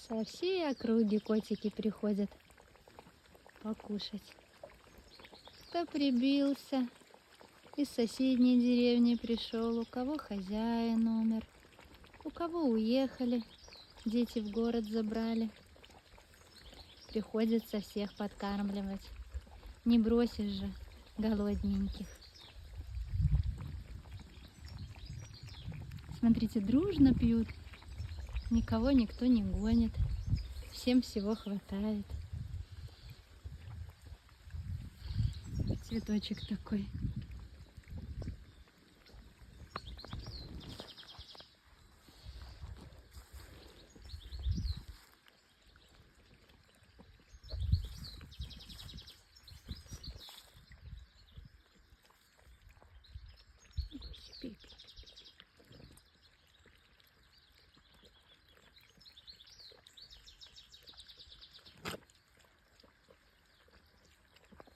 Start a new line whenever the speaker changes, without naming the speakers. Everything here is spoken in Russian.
Со всей округи котики приходят покушать. Кто прибился, из соседней деревни пришел, у кого хозяин умер, у кого уехали, дети в город забрали. Приходится всех подкармливать. Не бросишь же голодненьких. Смотрите, дружно пьют. Никого никто не гонит. Всем всего хватает. Цветочек такой.